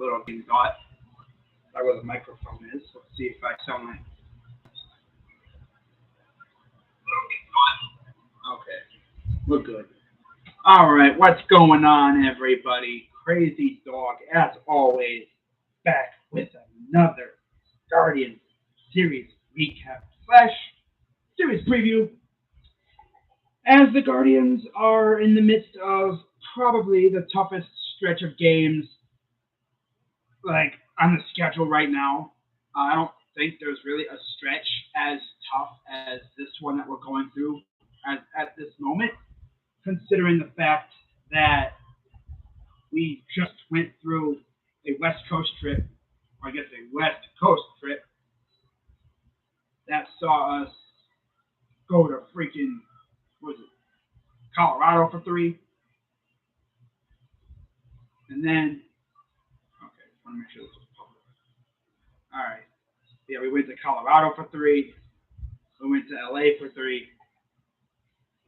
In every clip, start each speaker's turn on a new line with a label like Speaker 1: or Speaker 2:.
Speaker 1: little thing got. That's where the microphone is. Let's see if I sound like. Okay, we're good. All right, what's going on, everybody? Crazy Dog, as always, back with another Guardian series recap slash series preview. As the Guardians are in the midst of probably the toughest stretch of games, like on the schedule right now. I don't think there's really a stretch as tough as this one that we're going through at this moment, considering the fact that we just went through a West Coast trip, or I guess a West Coast trip, that saw us go to freaking, what was it, Colorado for 3. And then, okay, I want to make sure this was public. All right. Yeah, we went to Colorado for 3. We went to LA for 3.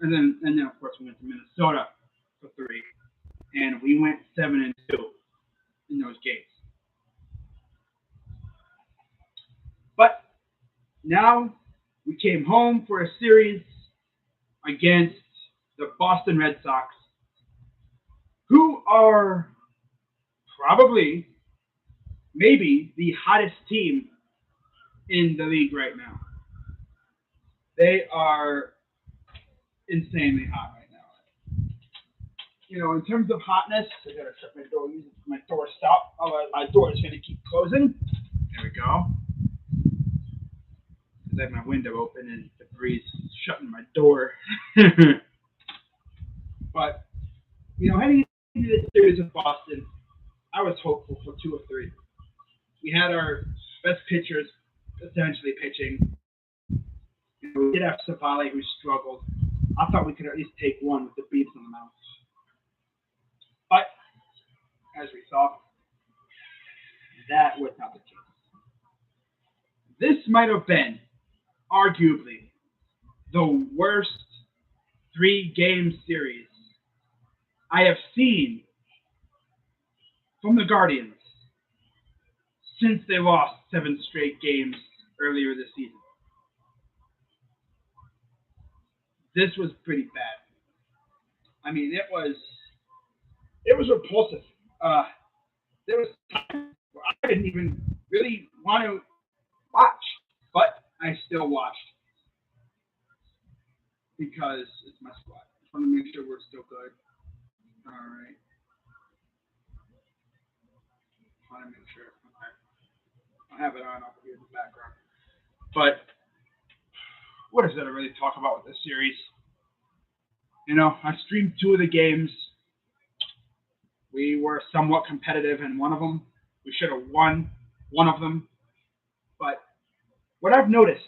Speaker 1: And then of course we went to Minnesota for 3. And we went 7-2 in those games. But now we came home for a series against the Boston Red Sox, who are probably, maybe, the hottest team in the league right now. They are insanely hot right now. You know, in terms of hotness, I gotta shut my door. My door stop. Otherwise, my door is gonna keep closing. There we go. I have my window open and the breeze shutting my door. But you know, heading into this series with Boston, I was hopeful for 2 or 3. We had our best pitchers essentially pitching. You know, we did have Savali, who struggled. I thought we could at least take one with the beeps on the mound. But, as we saw, that was not the case. This might have been, arguably, the worst 3-game series I have seen from the Guardians since they lost 7 straight games earlier this season. This was pretty bad. I mean, it was repulsive. There was times where I didn't even really want to watch, but I still watched because it's my squad. I just want to make sure we're still good. All right. I want to make sure. Okay. I have it on up here in the background. But what is there to really talk about with this series? You know, I streamed 2 of the games. We were somewhat competitive in one of them. We should have won one of them. But what I've noticed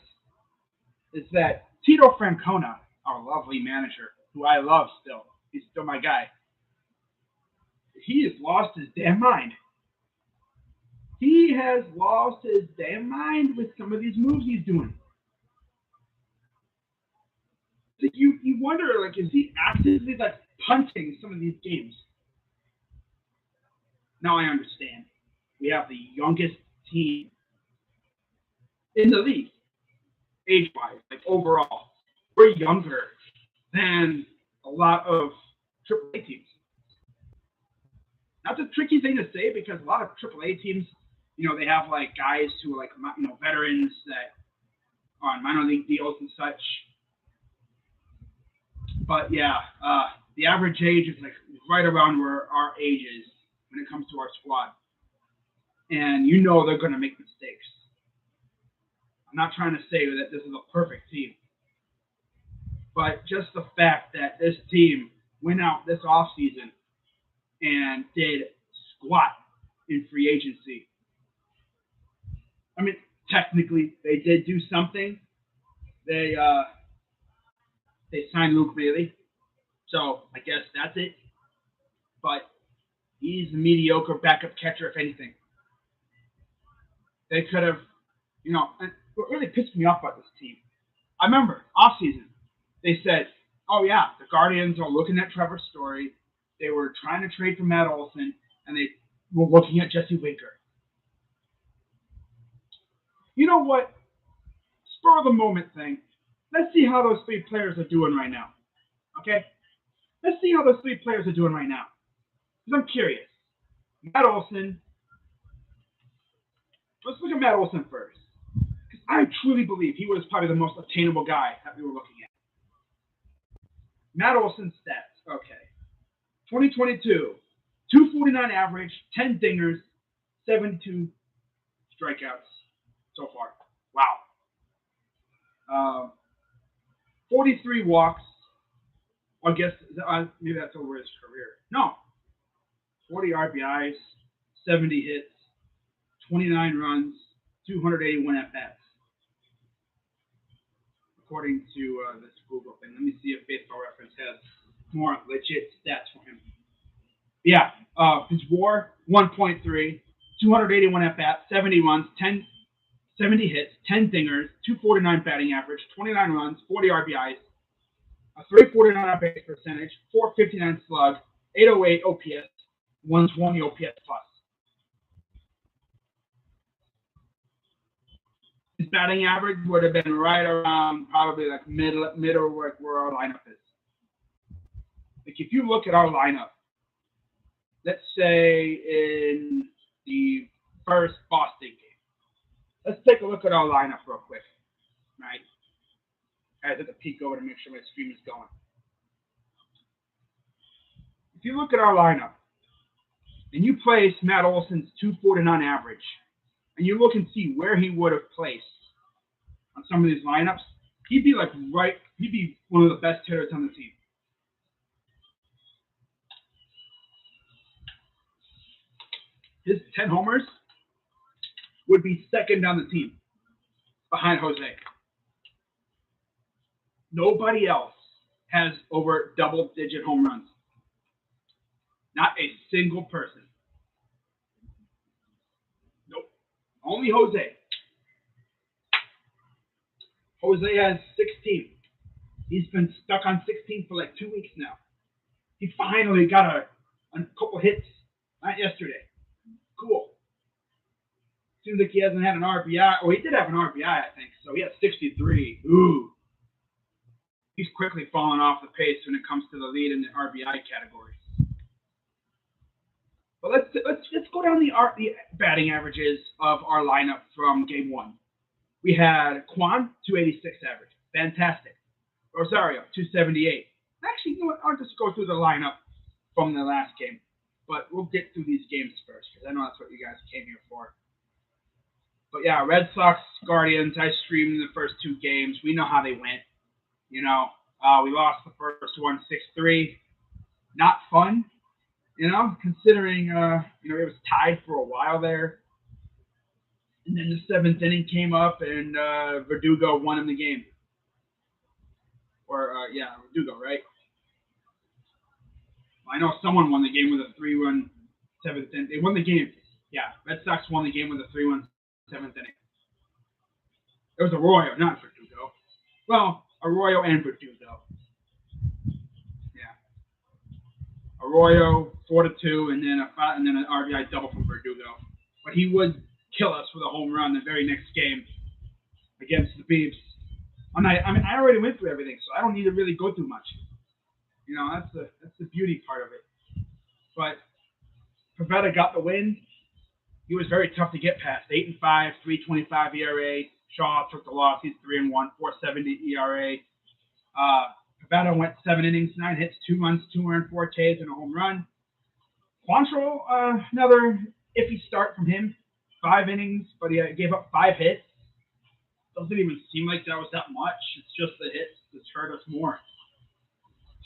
Speaker 1: is that Tito Francona, our lovely manager, who I love still, he's still my guy, he has lost his damn mind. He has lost his damn mind with some of these moves he's doing. So you wonder, like, is he actively like punting some of these games? Now I understand. We have the youngest team in the league, age-wise, like overall. We're younger than a lot of AAA teams. That's a tricky thing to say because a lot of AAA teams, you know, they have like guys who are like, you know, veterans that are on minor league deals and such. But yeah, the average age is like right around where our age is when it comes to our squad. And you know they're going to make mistakes. I'm not trying to say that this is a perfect team. But just the fact that this team went out this offseason and did squat in free agency. I mean, technically, they did do something. They signed Luke Bailey. So I guess that's it. But he's a mediocre backup catcher, if anything. They could have, you know, and what really pissed me off about this team, I remember offseason, they said, oh yeah, the Guardians are looking at Trevor Story. They were trying to trade for Matt Olson, and they we're looking at Jesse Winker. You know what? Spur of the moment thing. Let's see how those three players are doing right now. Okay? Let's see how those three players are doing right now. Because I'm curious. Matt Olson. Let's look at Matt Olson first. Because I truly believe he was probably the most attainable guy that we were looking at. Matt Olson's stats. Okay. 2022. 249 average, 10 dingers, 72 strikeouts so far. Wow. 43 walks. I guess maybe that's over his career. No. 40 RBIs, 70 hits, 29 runs, 281 at-bats. According to this Google thing. Let me see if Baseball Reference has more legit stats for him. Yeah. His WAR, 1.3, 281 at-bats, 70 runs, 70 hits, 10 dingers, 249 batting average, 29 runs, 40 RBIs, a 349 on base percentage, 459 slug, 808 OPS, 120 OPS plus. His batting average would have been right around probably like middle where our lineup is. Like if you look at our lineup, let's say in the first Boston game, let's take a look at our lineup real quick, right? I had to peek over to make sure my stream is going. If you look at our lineup and you place Matt Olson's 249 average, and you look and see where he would have placed on some of these lineups, he'd be one of the best hitters on the team. His 10 homers would be second on the team behind Jose. Nobody else has over double-digit home runs. Not a single person. Nope. Only Jose. Jose has 16. He's been stuck on 16 for like 2 weeks now. He finally got a couple hits. Not yesterday. Cool. Seems like he hasn't had an RBI. Oh, he did have an RBI, I think. So he had 63. Ooh. He's quickly falling off the pace when it comes to the lead in the RBI category. But let's go down the batting averages of our lineup from game one. We had Kwan, 286 average. Fantastic. Rosario, 278. Actually, you know what? I'll just go through the lineup from the last game. But we'll get through these games first, because I know that's what you guys came here for. But yeah, Red Sox, Guardians, I streamed the first two games. We know how they went. You know, we lost the first one 6-3. Not fun, you know, considering, it was tied for a while there. And then the seventh inning came up, and Verdugo won in the game. Verdugo, right? I know someone won the game with a 3-run seventh inning. They won the game. Yeah, Red Sox won the game with a 3-1 seventh inning. It was Arroyo, not Verdugo. Well, Arroyo and Verdugo. Yeah. Arroyo 4-2, and then an RBI double from Verdugo. But he would kill us with a home run the very next game against the Beavs. I already went through everything, so I don't need to really go through much. You know, that's the beauty part of it. But Pivetta got the win. He was very tough to get past. 8-5, 3.25 ERA. Shaw took the loss. He's 3-1, 4.70 ERA. Pivetta went 7 innings, 9 hits, 2 runs, 2 earned, 4 Ks, and a home run. Quantrill, another iffy start from him. 5 innings, but he gave up 5 hits. Doesn't even seem like that was that much. It's just the hits that's hurt us more.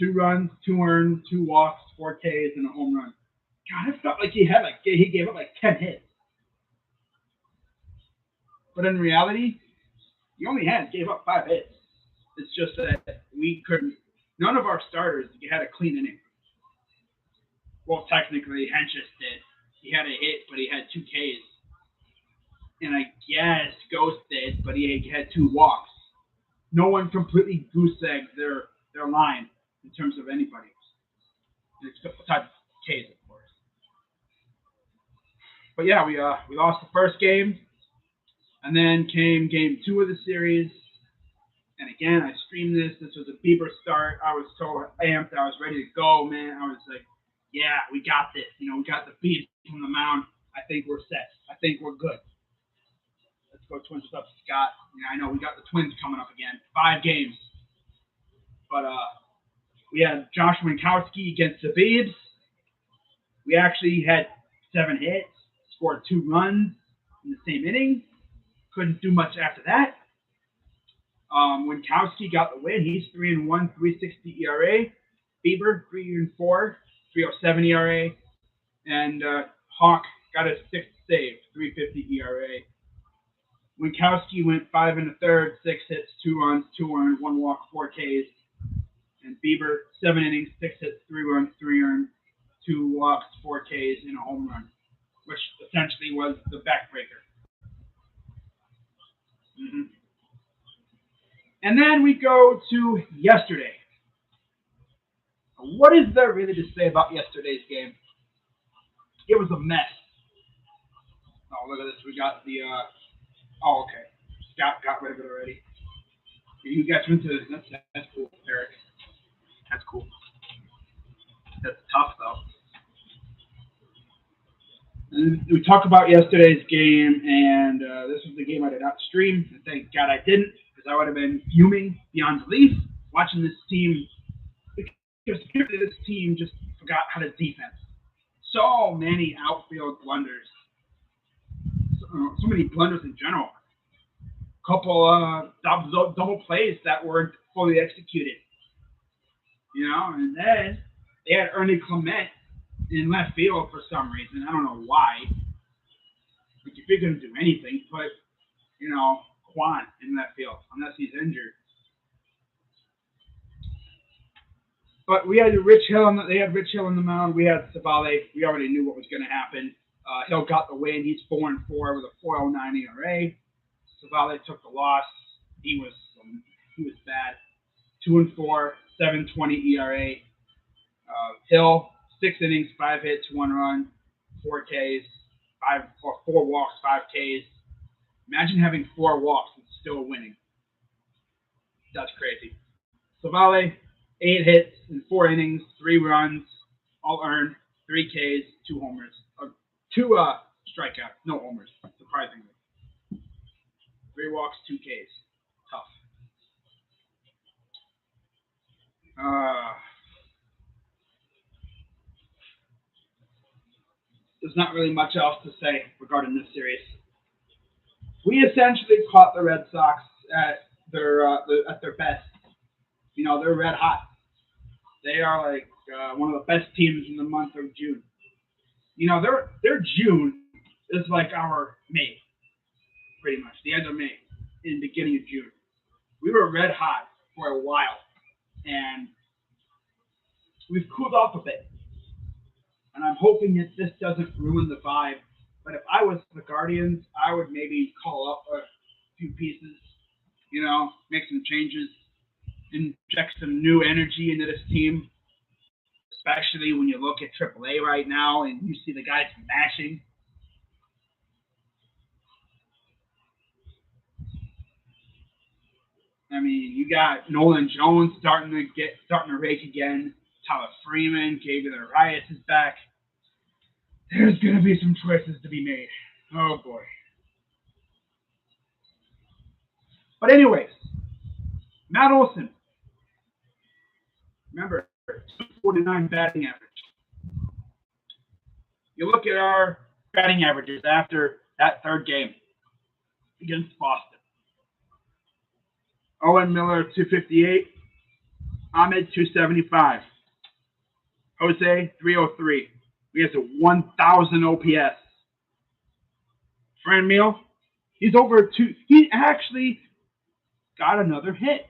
Speaker 1: 2 runs, 2 earned, 2 walks, 4 Ks, and a home run. God, it felt like he gave up like 10 hits. But in reality, he only gave up 5 hits. It's just that we couldn't. None of our starters had a clean inning. Well, technically, Henches did. He had a hit, but he had 2 Ks. And I guess Ghost did, but he had 2 walks. No one completely goose-egged their line in terms of anybody. Except besides Ks, of course. But yeah, we lost the first game, and then came game two of the series. And again, I streamed this. This was a Bieber start. I was so amped. I was ready to go, man. I was like, yeah, we got this. We got the beat from the mound. I think we're set. I think we're good. Let's go Twins. What's up, Scott? Yeah, I know we got the Twins coming up again. 5 games. But we had Josh Winkowski against the Biebs. We actually had 7 hits, scored 2 runs in the same inning. Couldn't do much after that. Winkowski got the win. He's 3-1, 3.60 ERA. Bieber 3-4, 3.07 ERA, and Hawk got his 6th save, 3.50 ERA. Winkowski went 5 1/3, 6 hits, 2 runs, 2 earned, 1 walk, 4 Ks. And Bieber 7 innings, 6 hits, 3 runs, 3 earned, 2 walks, 4 Ks, and a home run, which essentially was the backbreaker. Mm-hmm. And then we go to yesterday. What is there really to say about yesterday's game? It was a mess. Oh, look at this. We got the. Oh, okay. Scott got rid of it already. You guys went to this. That's cool, Eric. That's cool. That's tough, though. And we talked about yesterday's game, and this was the game I did not stream. And thank God I didn't, because I would have been fuming beyond belief watching this team. Because this team just forgot how to defense. So many outfield blunders. So many blunders in general. Couple double plays that weren't fully executed. And then they had Ernie Clement in left field for some reason. I don't know why. Like, if you're going to do anything, put, Quan in left field, unless he's injured. But we had Rich Hill. They had Rich Hill on the mound. We had Savale. We already knew what was going to happen. Hill got the win. He's 4-4 with a 4.09 ERA. Savale took the loss. He was bad. 2-4, 7.20 ERA. Hill 6 innings, 5 hits, 1 run, 4 Ks, 4 walks, 5 Ks. Imagine having 4 walks and still winning. That's crazy. Savale 8 hits in 4 innings, 3 runs, all earned, 3 Ks, 2 homers, 2 strikeouts, no homers, surprisingly. 3 walks, 2 Ks. Tough. There's not really much else to say regarding this series. We essentially caught the Red Sox at their best. They're red hot. They are like one of the best teams in the month of June. Their June is like our May, pretty much the end of May, in the beginning of June. We were red hot for a while, and we've cooled off a bit. And I'm hoping that this doesn't ruin the vibe. But if I was the Guardians, I would maybe call up a few pieces, make some changes, inject some new energy into this team. Especially when you look at AAA right now and you see the guys mashing. I mean, you got Nolan Jones starting to rake again. Tyler Freeman, Gabriel Arias is back. There's going to be some choices to be made. Oh, boy. But anyways, Matt Olson. Remember, 249 batting average. You look at our batting averages after that third game against Boston. Owen Miller, 258. Ahmed, 275. Jose, 303. We have a 1,000 OPS. Franmil, he's over 2. He actually got another hit.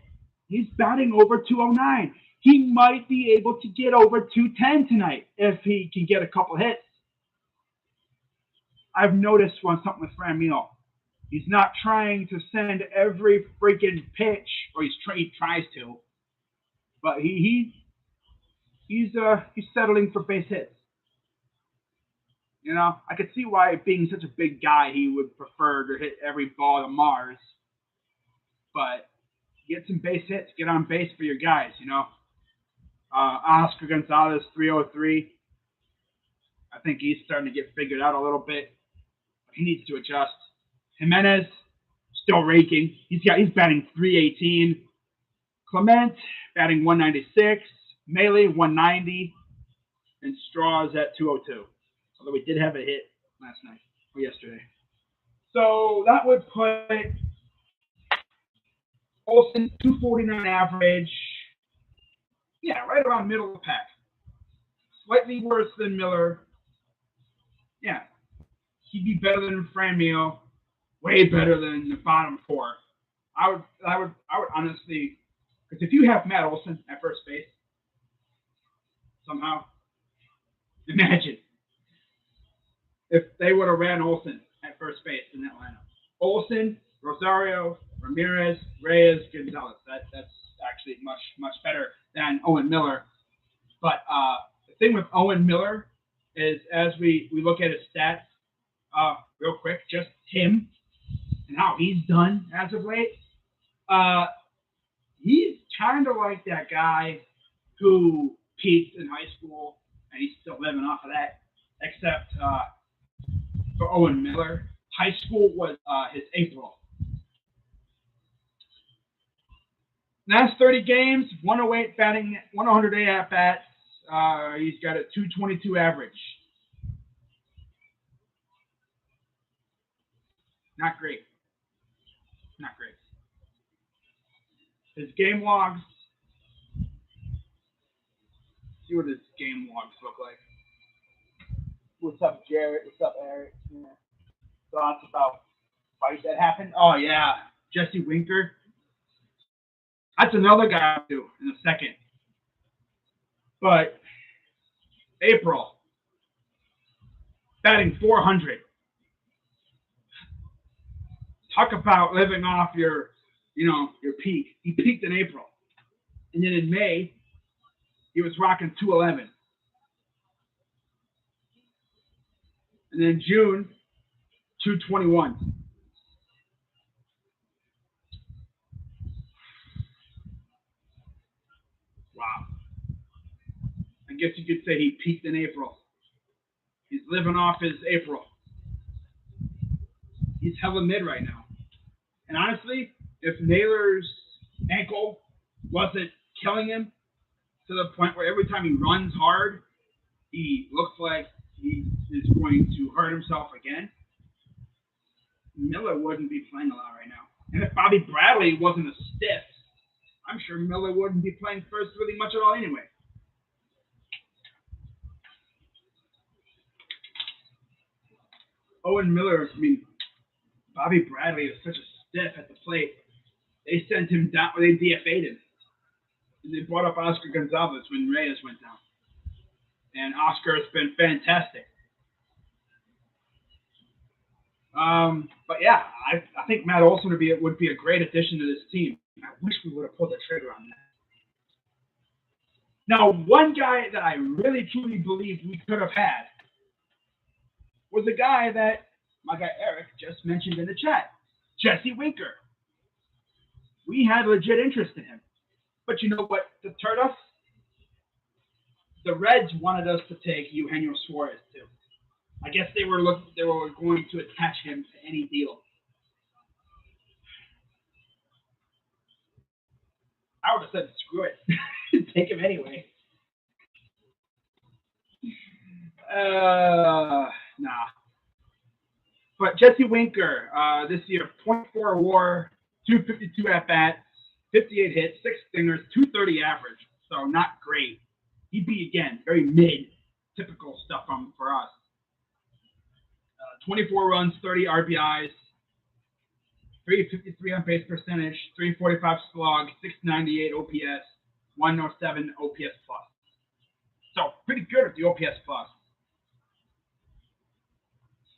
Speaker 1: He's batting over 209. He might be able to get over 210 tonight if he can get a couple hits. I've noticed something with Franmil. He's not trying to send every freaking pitch, or he tries to, but he's settling for base hits. You know, I could see why, being such a big guy, he would prefer to hit every ball to Mars. But get some base hits, get on base for your guys. You know, Oscar Gonzalez, 303. I think he's starting to get figured out a little bit. He needs to adjust. Jimenez still raking. He's batting 318. Clement batting 196. Melee 190. And Straws at 202. Although we did have a hit last night or yesterday. So that would put Olsen 249 average. Yeah, right around middle of the pack. Slightly worse than Miller. Yeah. He'd be better than Franmil. Way better than the bottom four. I would honestly, because if you have Matt Olson at first base, somehow, imagine if they would have ran Olson at first base in that lineup. Olson, Rosario, Ramirez, Reyes, Gonzalez. That's actually much better than Owen Miller. But the thing with Owen Miller is, as we look at his stats, real quick, just him and how he's done as of late, he's kind of like that guy who peaked in high school and he's still living off of that, except for Owen Miller. High school was his April. Last 30 games, 108 batting, 108 at bats. He's got a 222 average. Not great. Not great. His game logs. See what his game logs look like. What's up, Jared? What's up, Eric? Yeah. Thoughts about fight that happened? Oh yeah, Jesse Winker. That's another guy I'll do in a second. But April, batting 400. Talk about living off your peak. He peaked in April. And then in May, he was rocking 211. And then June, 221. Wow. I guess you could say he peaked in April. He's living off his April. He's hella mid right now. And honestly, if Naylor's ankle wasn't killing him to the point where every time he runs hard, he looks like he is going to hurt himself again, Miller wouldn't be playing a lot right now. And if Bobby Bradley wasn't a stiff, I'm sure Miller wouldn't be playing first really much at all anyway. Owen Miller, Bobby Bradley is such a stiff at the plate. They sent him down, or they DFA'd him. And they brought up Oscar Gonzalez when Reyes went down. And Oscar has been fantastic. But yeah, I think Matt Olson would be a great addition to this team. I wish we would have pulled the trigger on that. Now, one guy that I really truly believe we could have had was a guy that my guy Eric just mentioned in the chat, Jesse Winker. We had legit interest in him. But you know what deterred us? The Reds wanted us to take Eugenio Suarez too. I guess they were going to attach him to any deal. I would have said screw it, take him anyway. Nah. But Jesse Winker, this year, .4 WAR, 252 at bats, 58 hits, 6 stingers, 230 average. So not great. He'd be again very mid, typical stuff for us. 24 runs, 30 RBIs, 353 on base percentage, 345 slug, 698 OPS, 107 OPS plus. So pretty good at the OPS plus.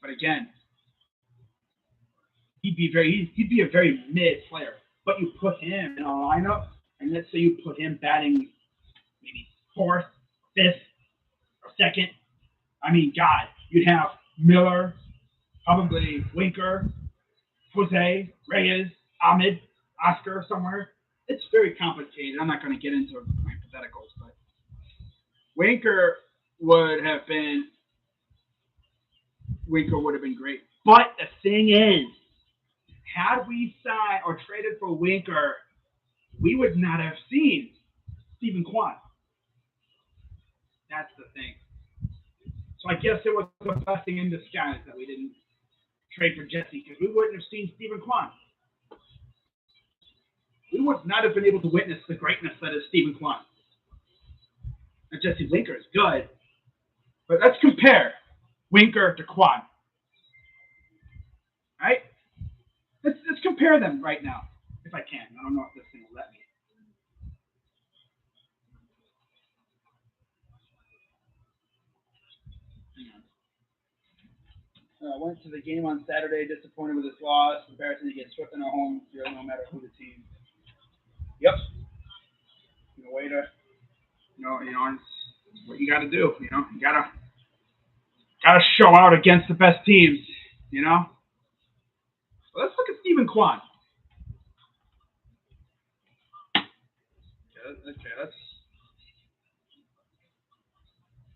Speaker 1: But again, he'd be a very mid player. But you put him in a lineup, and let's say you put him batting maybe 4th, 5th, or 2nd. I mean, God, you'd have Miller, probably Winker, Jose, Reyes, Ahmed, Oscar somewhere. It's very complicated. I'm not going to get into hypotheticals, but Winker would have been great. But the thing is, had we signed or traded for Winker, we would not have seen Stephen Kwan. That's the thing. So I guess it was a blessing in disguise that we didn't trade for Jesse because we wouldn't have seen Stephen Kwan. We would not have been able to witness the greatness that is Stephen Kwan. And Jesse Winker is good, but let's compare Winker to Kwan. Right? Let's compare them right now, if I can. I don't know if this thing will let me. Went to the game on Saturday, disappointed with his loss. Embarrassing to get swept in our home field, no matter who the team. Yep. Way to, it's what you got to do. You gotta show out against the best teams. Well, let's look at Stephen Kwan. Okay,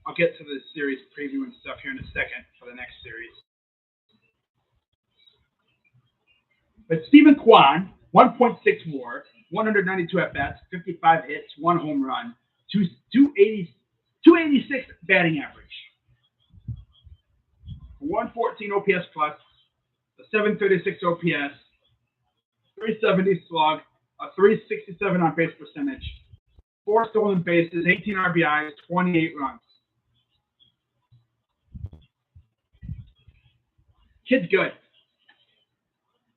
Speaker 1: I'll get to the series preview and stuff here in a second for the next series. But Stephen Kwan, 1.6 WAR, 192 at bats, 55 hits, 1 home run, 286 batting average, 114 OPS plus, a 736 OPS, 370 slug, a 367 on base percentage, 4 stolen bases, 18 RBIs, 28 runs. Kid's good.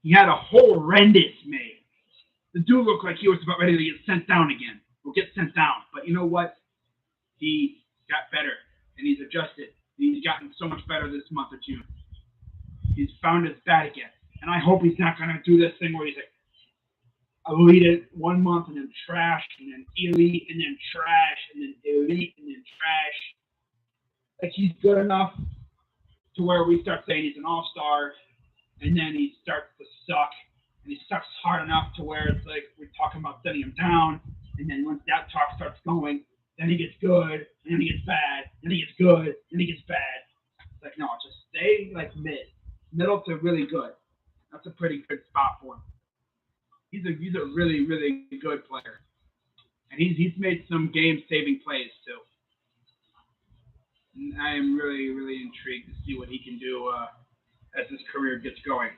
Speaker 1: He had a horrendous May. The dude looked like he was about ready to get sent down again. Or get sent down. But you know what? He got better. And he's adjusted. And he's gotten so much better this month of June. He's found his bat again. And I hope he's not going to do this thing where he's like elite 1 month and then trash and then elite and then trash and then elite and then trash. Like he's good enough to where we start saying he's an all-star. And then he starts to suck, and he sucks hard enough to where it's like we're talking about sending him down. And then once that talk starts going, then he gets good, and then he gets bad, and he gets good, and he gets bad. It's like, no, just stay like middle to really good. That's a pretty good spot for him. He's a really, really good player, and he's made some game-saving plays too. And I am really, really intrigued to see what he can do. As his career gets going,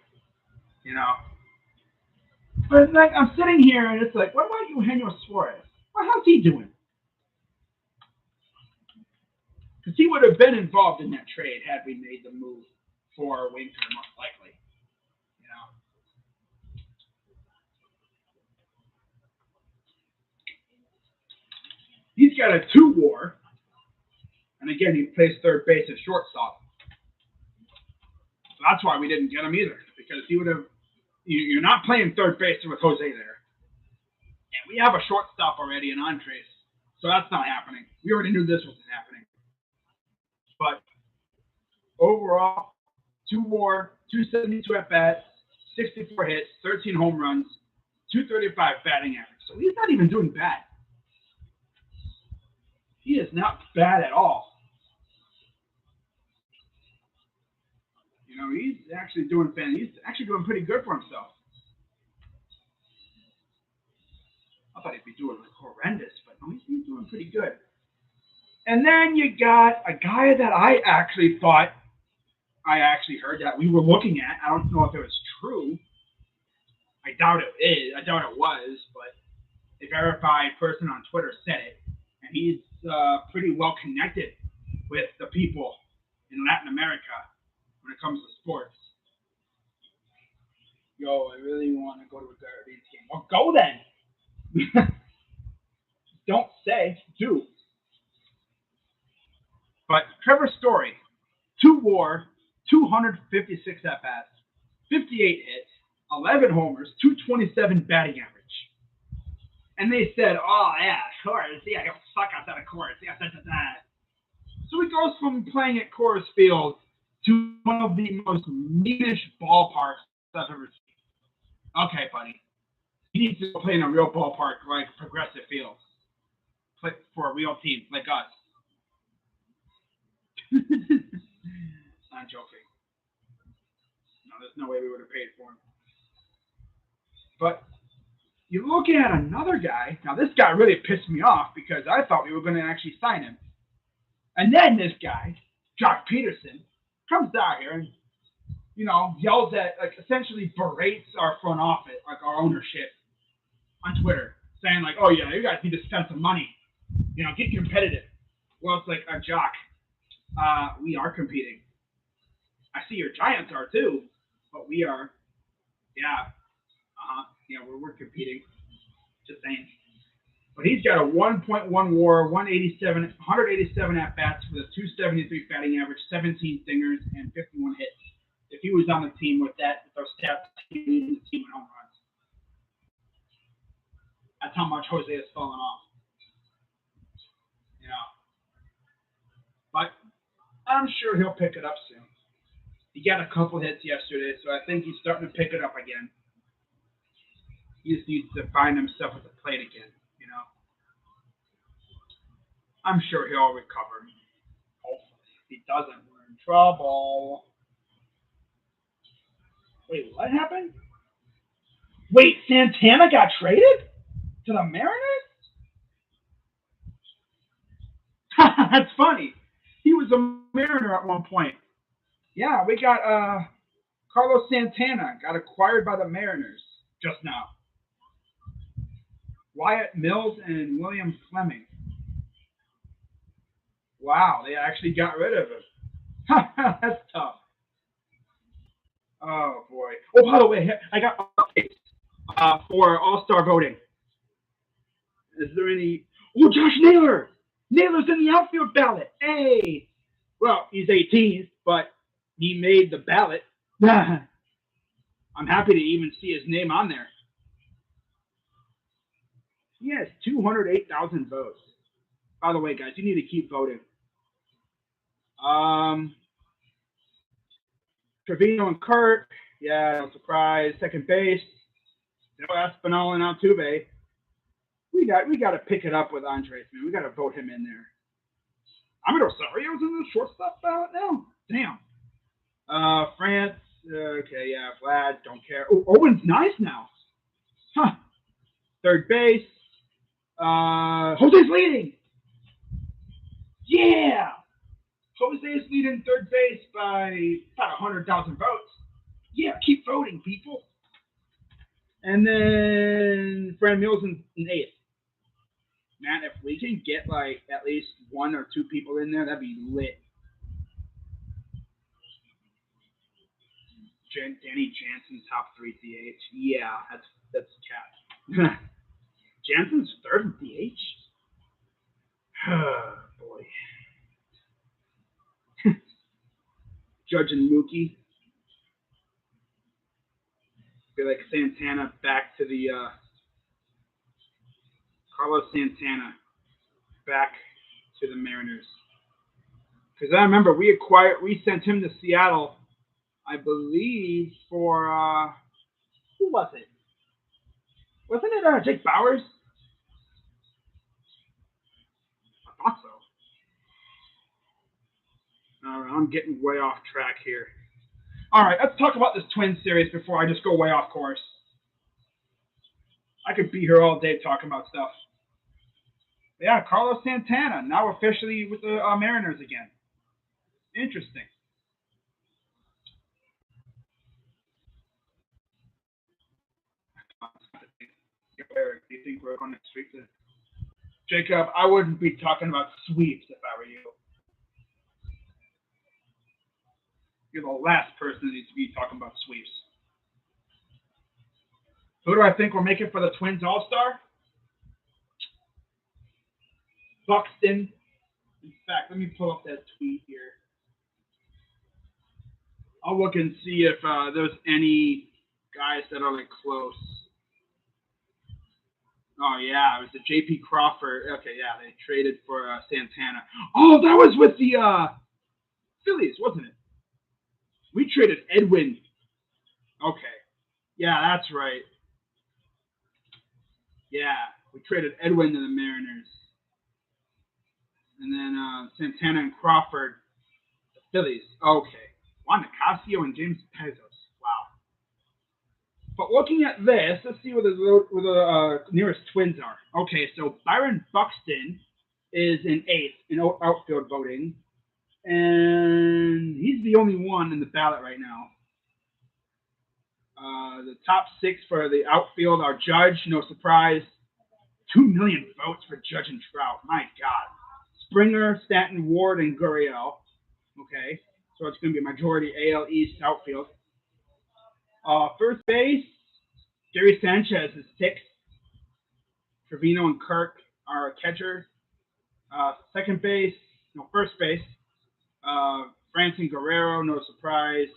Speaker 1: But like I'm sitting here and it's like, what about Eugenio Suarez? Well, how's he doing? Because he would have been involved in that trade had we made the move for Winker, most likely. He's got a 2 WAR, and again, he plays third base and shortstop. So that's why we didn't get him either, because he would have. You're not playing third base with Jose there. And we have a shortstop already in Andres, so that's not happening. We already knew this wasn't happening. But overall, 2 WAR, 272 at bats, 64 hits, 13 home runs, 235 batting average. So he's not even doing bad. He is not bad at all. He's actually doing pretty good for himself. I thought he'd be doing horrendous, but no, he's doing pretty good. And then you got a guy that I actually heard that we were looking at. I don't know if it was true. I doubt it is. I doubt it was, but a verified person on Twitter said it. And he's pretty well connected with the people in Latin America when it comes to sports. Yo, I really want to go to a Guardians game. Well, go then. Don't say, do. But Trevor Story, 2 WAR, 256 at-bats, 58 hits, 11 homers, 227 batting average. And they said, oh, yeah, Coors. Yeah, he'll suck outside of Coors. Yeah, So he goes from playing at Coors Field to one of the most meanish ballparks I've ever seen. Okay, buddy. He needs to play in a real ballpark like Progressive Fields. Play for a real team like us. I'm joking. No, there's no way we would have paid for him. But you look at another guy. Now, this guy really pissed me off because I thought we were going to actually sign him. And then this guy, Jock Peterson, comes out here and, yells at, like, essentially berates our front office, like our ownership on Twitter, saying, like, oh, yeah, you guys need to spend some money. Get competitive. Well, it's like, Jock, we are competing. I see your Giants are too, but we are. Yeah. We're competing. Just saying. But he's got a 1.1 WAR, 187 at bats with a 273 batting average, 17 singers, and 51 hits. If he was on the team with those stats, he leads the team in home runs. That's how much Jose has fallen off. But I'm sure he'll pick it up soon. He got a couple hits yesterday, so I think he's starting to pick it up again. He just needs to find himself at the plate again, I'm sure he'll recover. Hopefully. If he doesn't, we're in trouble. Wait, what happened? Wait, Santana got traded to the Mariners? That's funny. He was a Mariner at one point. Yeah, we got Carlos Santana got acquired by the Mariners just now. Wyatt Mills and William Fleming. Wow, they actually got rid of him. That's tough. Oh, boy. Oh, by the way, I got updates for All-Star voting. Is there any... Oh, Josh Naylor! Naylor's in the outfield ballot. Hey! Well, he's 18th, but he made the ballot. I'm happy to even see his name on there. He has 208,000 votes. By the way, guys, you need to keep voting. Trevino and Kurt. Yeah, no surprise. Second base. No Espinal and Altuve. We got to pick it up with Andres, man. We got to vote him in there. Amador Sarrio's in the shortstop ballot now. Damn. France. Okay, yeah. Vlad. Don't care. Oh, Owen's nice now. Huh. Third base. Jose's leading. Yeah. Jose's leading third base by about 100,000 votes. Yeah, keep voting, people. And then Fran Mills in eighth. Man, if we can get like at least one or two people in there, that'd be lit. Danny Jansen, top 3 DH. Yeah, that's cat. Jansen's third in DH? Oh, boy. Judge and Mookie. Be like Santana back to the Carlos Santana back to the Mariners. Because I remember we sent him to Seattle, I believe, for who was it? Wasn't it Jake Bowers? I thought so. All right, I'm getting way off track here. All right, let's talk about this Twins series before I just go way off course. I could be here all day talking about stuff. Yeah, Carlos Santana, now officially with the Mariners again. Interesting. Do you think we're going to sweep this? Jacob, I wouldn't be talking about sweeps if I were you. You're the last person that needs to be talking about sweeps. Who do I think we're making for the Twins All-Star? Buxton. In fact, let me pull up that tweet here. I'll look and see if there's any guys that are like close. Oh, yeah, it was the J.P. Crawford. Okay, yeah, they traded for Santana. Oh, that was with the Phillies, wasn't it? We traded Edwin. Okay. Yeah, that's right. Yeah, we traded Edwin to the Mariners, and then Santana and Crawford, the Phillies. Okay. Juan Nicasio and James Pezos. Wow. But looking at this, let's see where the nearest Twins are. Okay, so Byron Buxton is in eighth in outfield voting, and he's the only one in the ballot right now. The top six for the outfield are Judge, no surprise. 2 million votes for Judge and Trout. My God. Springer, Stanton, Ward, and Gurriel. Okay, so it's going to be a majority AL East outfield. First base, Gary Sanchez is sixth. Trevino and Kirk are catcher. Second base, no, first base, Francis Guerrero, no surprise.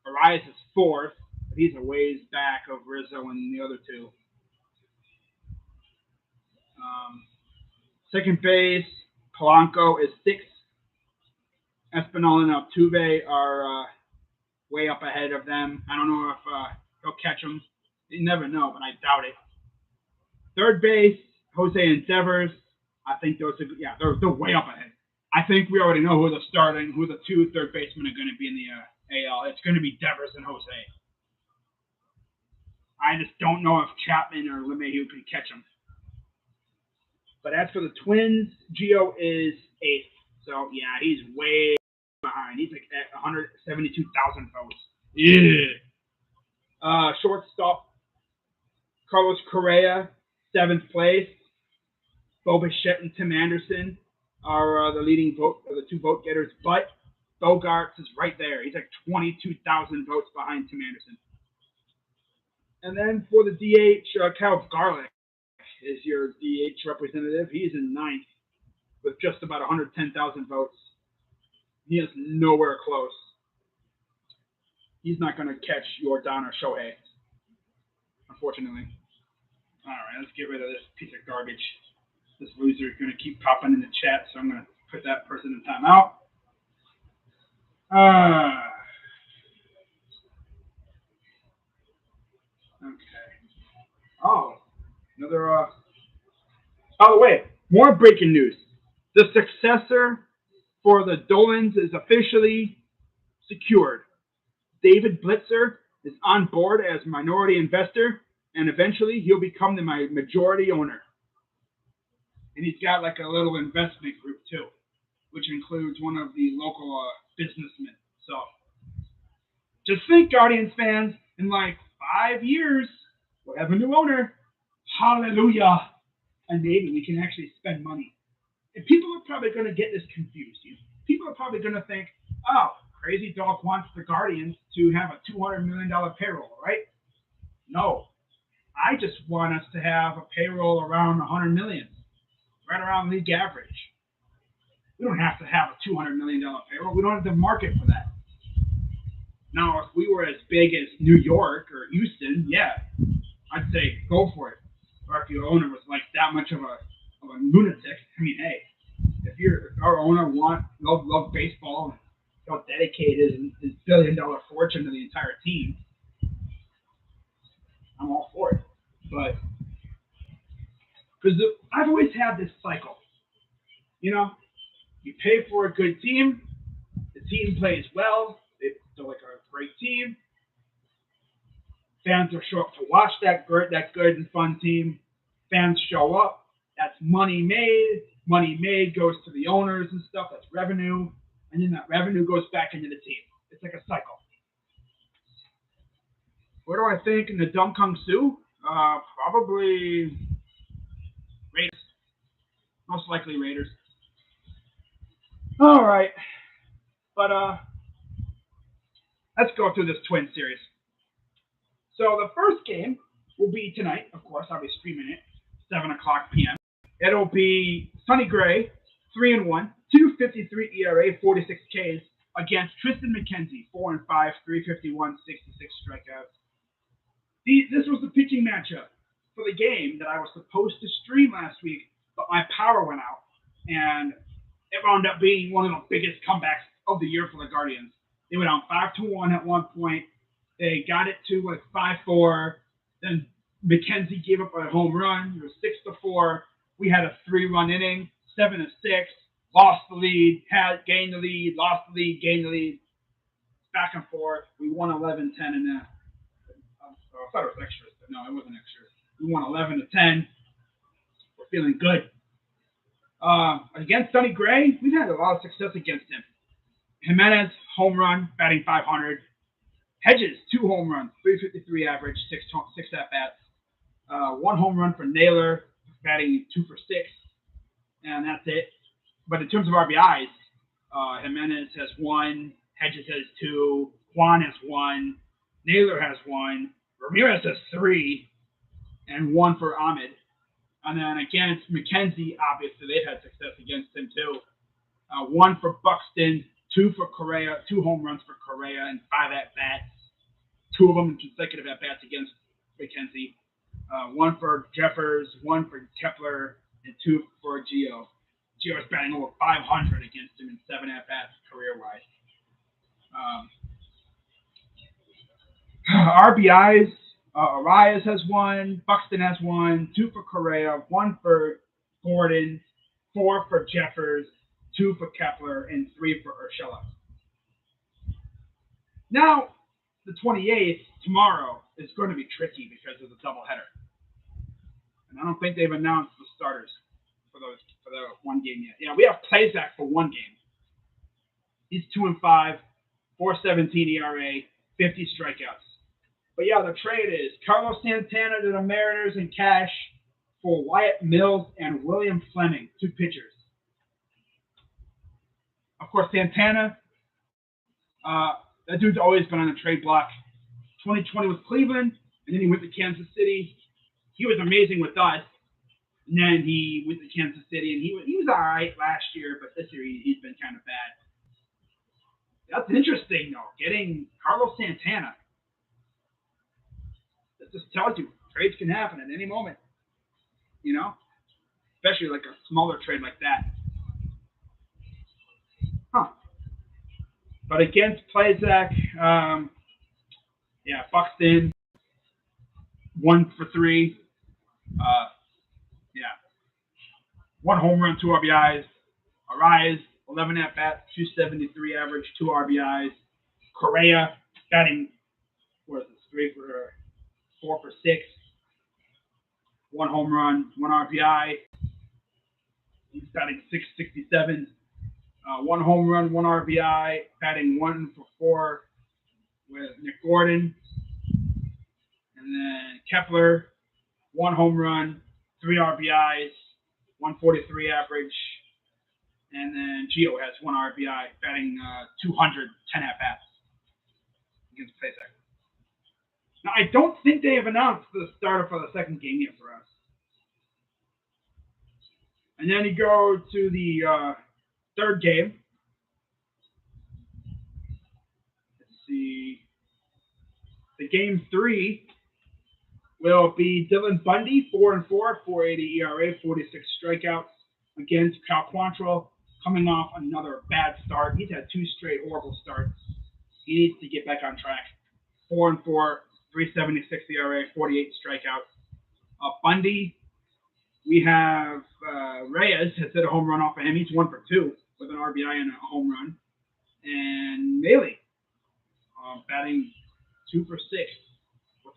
Speaker 1: Arias is fourth, but he's a ways back of Rizzo and the other two. Second base, Polanco is sixth. Espinal and Altuve are way up ahead of them. I don't know if he'll catch them. You never know, but I doubt it. Third base, Jose and Devers. I think those are, yeah, they're way up ahead. I think we already know who the starting, who the two third basemen are going to be in the AL. It's going to be Devers and Jose. I just don't know if Chapman or LeMahieu can catch them. But as for the Twins, Gio is eighth. So, yeah, he's way behind. He's like at 172,000 votes. Yeah. Shortstop, Carlos Correa, seventh place. Bo Bichette and Tim Anderson are the leading the two vote getters. But Bogarts is right there. He's like 22,000 votes behind Tim Anderson. And then for the DH, Cal Garlick is your DH representative. He's in ninth with just about 110,000 votes. He is nowhere close. He's not going to catch Yordan or Shohei, unfortunately. All right, let's get rid of this piece of garbage. This loser is going to keep popping in the chat, so I'm going to put that person in timeout. Okay. Oh, another. By the way, more breaking news. The successor for the Dolans is officially secured. David Blitzer is on board as minority investor, and eventually he'll become the majority owner. And he's got like a little investment group too, which includes one of the local businessmen. So just think, Guardians fans, in like 5 years, we'll have a new owner. Hallelujah. And maybe we can actually spend money. And people are probably going to get this confused. People are probably going to think, oh, Crazy Dog wants the Guardians to have a $200 million payroll, right? No. I just want us to have a payroll around $100 million, right around league average. We don't have to have a $200 million payroll. We don't have the market for that. Now, if we were as big as New York or Houston, yeah, I'd say go for it. Or if your owner was like that much of a lunatic, I mean, hey, if our owner love baseball and he'll dedicate his billion-dollar fortune to the entire team, I'm all for it. But because I've always had this cycle, you pay for a good team, the team plays well, they're like a great team. Fans will show up to watch that good and fun team. Fans show up. That's money made. Money made goes to the owners and stuff. That's revenue. And then that revenue goes back into the team. It's like a cycle. What do I think in the Dunk Kong Sioux? Probably Raiders. Most likely Raiders. All right. But let's go through this Twin series. So the first game will be tonight. Of course, I'll be streaming it, 7 o'clock p.m. It'll be Sonny Gray, 3-1, 2.53 ERA, 46 Ks against Tristan McKenzie, 4-5, 3.51, 66 strikeouts. This was the pitching matchup for the game that I was supposed to stream last week, but my power went out, and it wound up being one of the biggest comebacks of the year for the Guardians. They went down 5-1 at one point. They got it to like 5-4. Then McKenzie gave up a home run. It was 6-4. We had a 3-run inning, 7-6. Lost the lead, gained the lead, lost the lead, gained the lead. Back and forth. We won 11-10 in that. I thought it was extras, but no, it wasn't extras. We won 11-10. We're feeling good. Against Sonny Gray, we've had a lot of success against him. Jimenez, home run, batting 500. Hedges, 2 home runs, 353 average, 6 at-bats. 1 home run for Naylor, batting 2 for 6. And that's it. But in terms of RBIs, Jimenez has 1, Hedges has 2, Juan has 1, Naylor has 1, Ramirez has 3, and 1 for Ahmed. And then against McKenzie, obviously they've had success against him too. 1 for Buxton, 2 for Correa, 2 home runs for Correa, and 5 at-bats. 2 of them consecutive at-bats against McKenzie. 1 for Jeffers, 1 for Kepler, and 2 for Gio. Gio is batting over 500 against him in 7 at-bats career-wise. RBIs, Arias has 1, Buxton has 1, 2 for Correa, 1 for Gordon, 4 for Jeffers, 2 for Kepler, and 3 for Urshela. Now, the 28th, tomorrow, is going to be tricky because of the doubleheader. And I don't think they've announced the starters for the one game yet. Yeah, we have Plazak for 1 game. He's 2-5, 4.17 ERA, 50 strikeouts. But yeah, the trade is Carlos Santana to the Mariners in cash for Wyatt Mills and William Fleming, 2 pitchers. Of course, Santana, that dude's always been on the trade block. 2020 with Cleveland, and then he went to Kansas City. He was amazing with us. And then he went to Kansas City, and he was all right last year, but this year he's been kind of bad. That's interesting, though, getting Carlos Santana. That just tells you trades can happen at any moment, especially like a smaller trade like that. But against Plazak, Buxton, 1 for 3. 1 home run, 2 RBIs. Arias, 11 at-bats, 273 average, 2 RBIs. Correa, batting, 4 for 6. 1 home run, 1 RBI. He's batting 667. 1 home run, 1 RBI, batting 1 for 4 with Nick Gordon. And then Kepler, 1 home run, 3 RBIs, 143 average. And then Gio has 1 RBI, batting 200, 10 at-bats against Plazak. Now, I don't think they have announced the starter for the second game yet for us. And then you go to the third game. Let's see. The game 3 will be Dylan Bundy, 4-4, 4.80 ERA, 46 strikeouts against Cal Quantrill, coming off another bad start. He's had 2 straight horrible starts. He needs to get back on track. 4-4, 3.76 ERA, 48 strikeouts. Bundy, we have Reyes has hit a home run off of him. He's 1 for 2 with an RBI and a home run. And Maley batting 2 for 6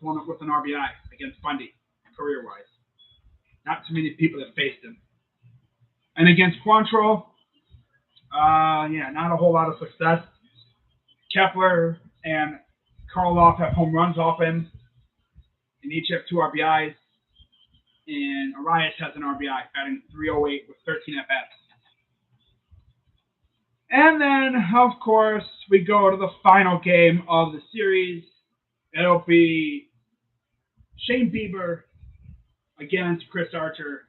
Speaker 1: with an RBI against Bundy, career-wise. Not too many people have faced him. And against Quantrill, not a whole lot of success. Kepler and Karloff have home runs off him, and each have 2 RBIs. And Arias has an RBI, batting 308 with 13 at-bats. And then, of course, we go to the final game of the series. It'll be Shane Bieber against Chris Archer.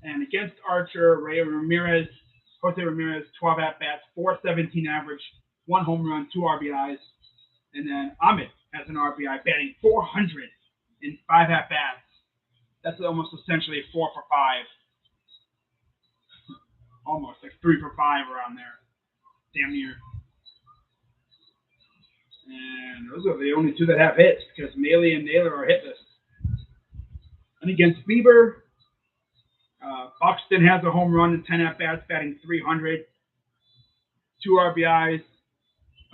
Speaker 1: And against Archer, Jose Ramirez, 12 at-bats, 4.17 average, 1 home run, 2 RBIs. And then Ahmed has an RBI, batting 400 in 5 at-bats. That's almost essentially 4 for 5. Almost like 3 for 5 around there. Damn near. And those are the only two that have hits because Maley and Naylor are hitless. And against Bieber, Buxton has a home run in 10 at-bats, batting 300. 2 RBIs.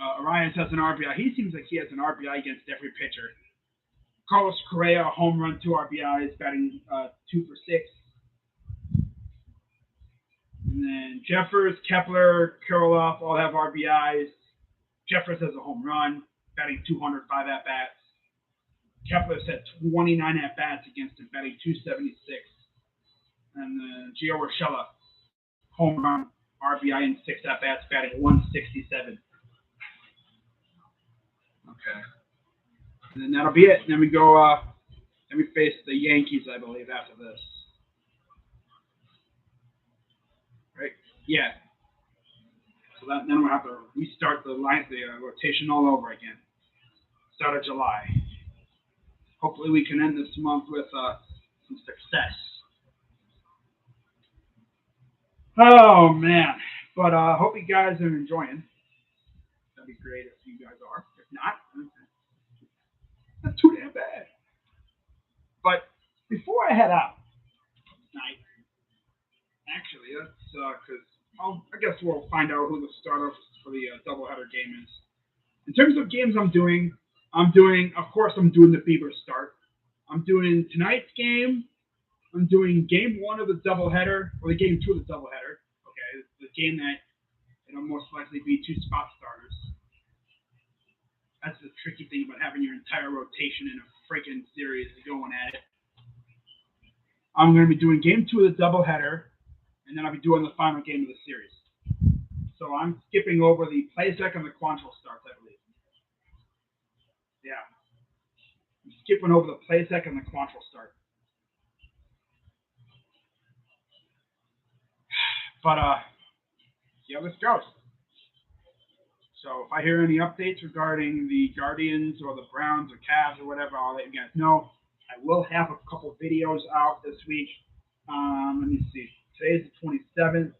Speaker 1: Arias has an RBI. He seems like he has an RBI against every pitcher. Carlos Correa, a home run, 2 RBIs, batting 2 for 6. And then Jeffers, Kepler, Kirilloff all have RBIs. Jeffers has a home run, batting 205 at-bats. Kepler's had 29 at-bats against him, batting 276. And then Gio Urshela, home run, RBI in 6 at-bats, batting 167. Okay. And then that'll be it. And then we go, then we face the Yankees, I believe, after this. Right? Yeah. So then we'll have to restart the rotation all over again. Start of July. Hopefully we can end this month with some success. Oh, man. But I hope you guys are enjoying. That'd be great if you guys are. If not, that's too damn bad. But before I head out tonight, actually, that's because I guess we'll find out who the starter for the doubleheader game is. In terms of games I'm doing, of course, I'm doing the Bieber start. I'm doing tonight's game. I'm doing game 1 of the doubleheader, or the game 2 of the doubleheader. Okay, the game that it'll most likely be 2 spot starters. That's the tricky thing about having your entire rotation in a freaking series going at it. I'm going to be doing game 2 of the doubleheader, and then I'll be doing the final game of the series. So I'm skipping over the Plazek and the Quantrill starts, I believe. Yeah. I'm skipping over the Plazek and the Quantrill start. But, see how this goes. So if I hear any updates regarding the Guardians or the Browns or Cavs or whatever, I'll let you guys know. I will have a couple videos out this week. Let me see. Today's the 27th.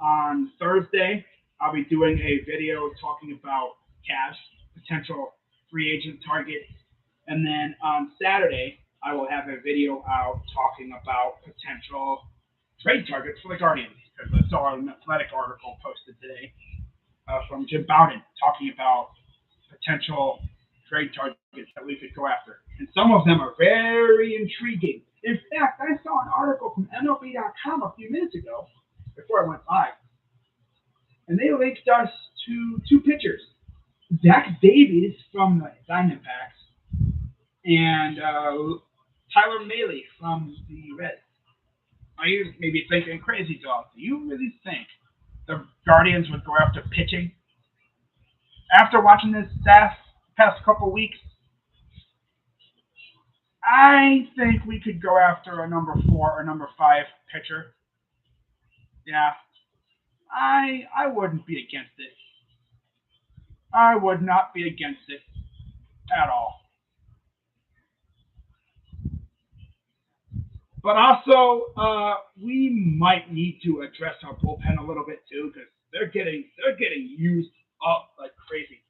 Speaker 1: On Thursday, I'll be doing a video talking about Cavs, potential free agent targets. And then on Saturday, I will have a video out talking about potential trade targets for the Guardians. Because I saw an Athletic article posted today from Jim Bowden talking about potential trade targets that we could go after. And some of them are very intriguing. In fact, I saw an article from MLB.com a few minutes ago before I went live. And they linked us to 2 pitchers. Zach Davies from the Diamondbacks and Tyler Mahle from the Reds. Are you maybe thinking, crazy dog, do you really think the Guardians would go after pitching? After watching this staff past couple weeks, I think we could go after a number 4 or number 5 pitcher. Yeah, I wouldn't be against it. I would not be against it at all. But also, we might need to address our bullpen a little bit too, because they're getting used up like crazy.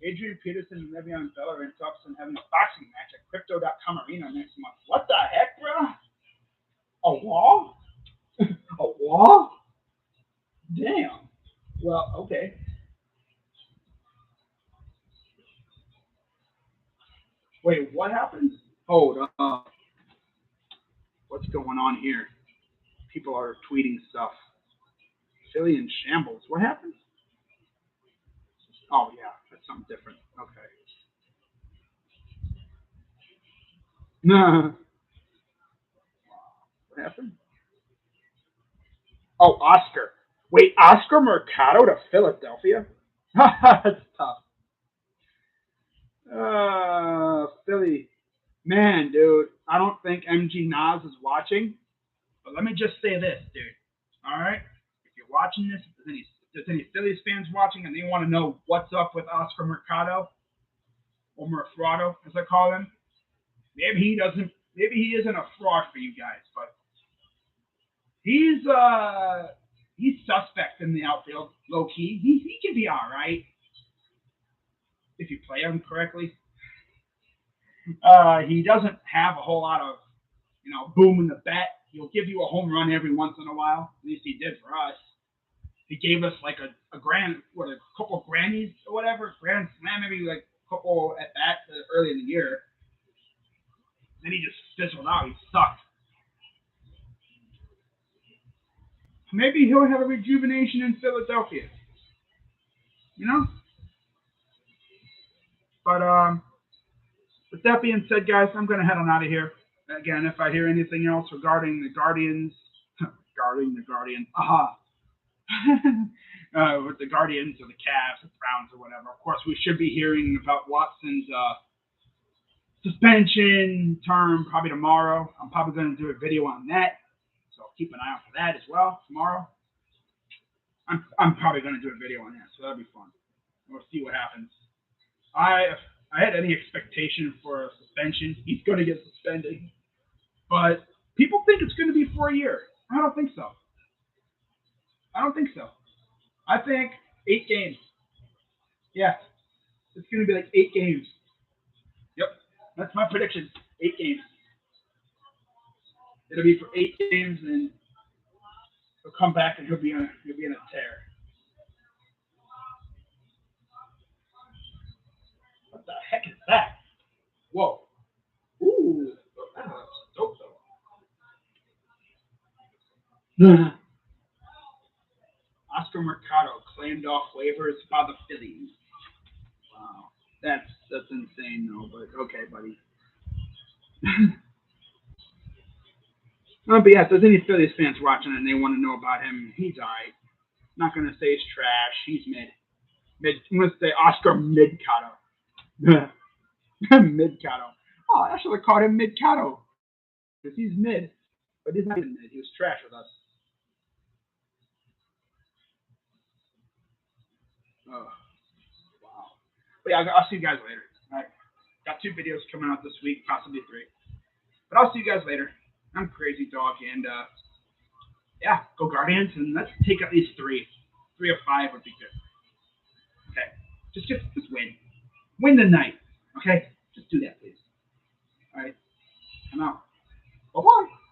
Speaker 1: Adrian Peterson and Le'Veon Bell are in talks on having a boxing match at Crypto.com Arena next month. What the heck, bro? A wall? A wall? Damn. Well, okay. Wait, what happened? Hold on. What's going on here? People are tweeting stuff. Philly in shambles. What happened? Oh, yeah. That's something different. Okay. Nah. What happened? Oh, Oscar. Wait, Oscar Mercado to Philadelphia? That's tough. Philly. Man, dude. I don't think MG Nas is watching. But let me just say this, dude. All right? If you're watching this, if there's any Phillies fans watching and they want to know what's up with Oscar Mercado, or Mercado, as I call him, maybe he isn't a fraud for you guys, but he's suspect in the outfield, low key. He can be all right. if you play him correctly. He doesn't have a whole lot of, boom in the bat. He'll give you a home run every once in a while. At least he did for us. He gave us like a couple of Grammys or whatever, Grand Slam, maybe like a couple at bats early in the year. Then he just fizzled out. He sucked. Maybe he'll have a rejuvenation in Philadelphia, you know. But with that being said, guys, I'm gonna head on out of here. Again, if I hear anything else regarding the Guardians, regarding the Guardians, with the Guardians or the Cavs, the Browns or whatever. Of course, we should be hearing about Watson's suspension term probably tomorrow. I'm probably going to do a video on that, so keep an eye out for that as well tomorrow. I'm probably going to do a video on that, so that'll be fun. We'll see what happens. If I had any expectation for a suspension, he's going to get suspended. But people think it's going to be for a year. I don't think so. I think 8 games. Yeah, it's going to be like 8 games. Yep, that's my prediction. 8 games. It'll be for 8 games, and he'll come back and he'll be in a tear. What the heck is that? Whoa. Ooh, that was dope though. Oscar Mercado claimed off waivers by the Phillies. Wow, that's insane though. But okay, buddy. But yeah, if there's any Phillies fans watching and they want to know about him, he's alright. Not gonna say he's trash. He's mid. I'm gonna say Oscar Midcato. Midcato. Oh, I should have called him Midcato because he's mid, but he's not even mid. He was trash with us. Oh, wow. But yeah, I'll see you guys later. All right. Got 2 videos coming out this week, possibly 3. But I'll see you guys later. I'm Crazy Dog, and yeah, go Guardians, and let's take at least 3. 3 or 5 would be good. Okay, just win the night. Okay, just do that, please. All right, I'm out. Bye bye.